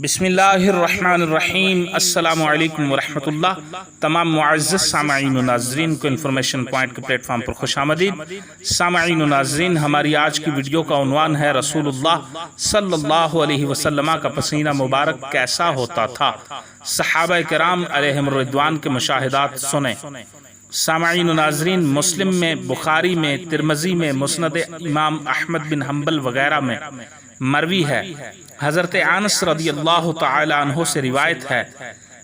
بسم اللہ الرحمن الرحیم۔ السلام علیکم ورحمۃ اللہ۔ تمام معزز سامعین و ناظرین کو انفارمیشن پوائنٹ کے پلیٹ فارم پر خوش آمدید۔ سامعین و ناظرین، ہماری آج کی ویڈیو کا عنوان ہے رسول اللہ صلی اللہ علیہ وسلم کا پسینہ مبارک کیسا ہوتا تھا۔ صحابہ کرام علیہم الرضوان کے مشاہدات سنیں۔ سامعین و ناظرین، مسلم میں، بخاری میں، ترمذی میں، مسند امام احمد بن حنبل وغیرہ میں مروی ہے، حضرت انس رضی اللہ تعالی عنہ سے روایت ہے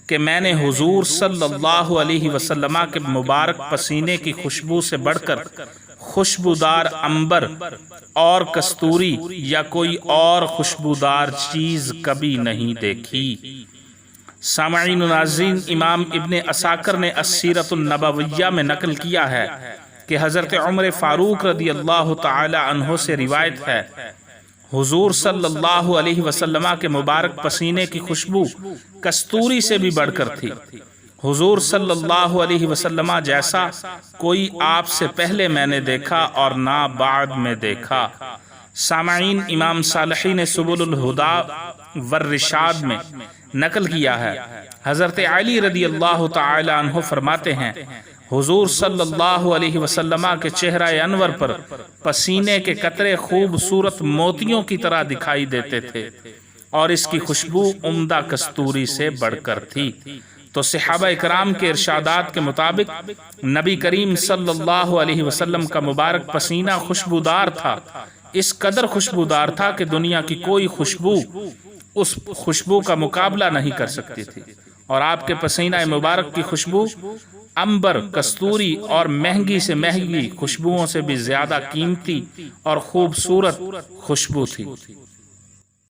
کہ میں نے حضور صلی اللہ علیہ وسلم کے مبارک پسینے کی خوشبو سے بڑھ کر خوشبودار عنبر اور کستوری یا کوئی اور خوشبودار چیز کبھی نہیں دیکھی۔ سامعین و ناظرین، امام ابن عساکر نے السیرۃ النبویہ میں نقل کیا ہے کہ حضرت عمر فاروق رضی اللہ تعالی عنہ سے روایت ہے، حضور صلی اللہ علیہ وسلم کے مبارک پسینے کی خوشبو کستوری سے بھی بڑھ کر تھی۔ حضور صلی اللہ علیہ وسلم جیسا کوئی آپ سے پہلے میں نے دیکھا اور نہ بعد میں دیکھا۔ سامعین، امام صالحی نے سبل الہدی والرشاد میں نقل کیا ہے، حضرت علی رضی اللہ تعالی عنہ فرماتے ہیں، حضور صلی اللہ علیہ وسلم کے چہرہ انور پر پسینے کے قطرے خوبصورت موتیوں کی طرح دکھائی دیتے تھے اور اس کی خوشبو عمدہ کستوری سے بڑھ کر تھی۔ تو صحابہ کرام کے ارشادات کے مطابق نبی کریم صلی اللہ علیہ وسلم کا مبارک پسینہ خوشبودار تھا، اس قدر خوشبودار تھا کہ دنیا کی کوئی خوشبو اس خوشبو کا مقابلہ نہیں کر سکتی تھی، اور آپ کے پسینہ مبارک کی خوشبو عنبر، کستوری اور مہنگی سے مہنگی خوشبوؤں سے بھی زیادہ قیمتی اور خوبصورت خوشبو تھی۔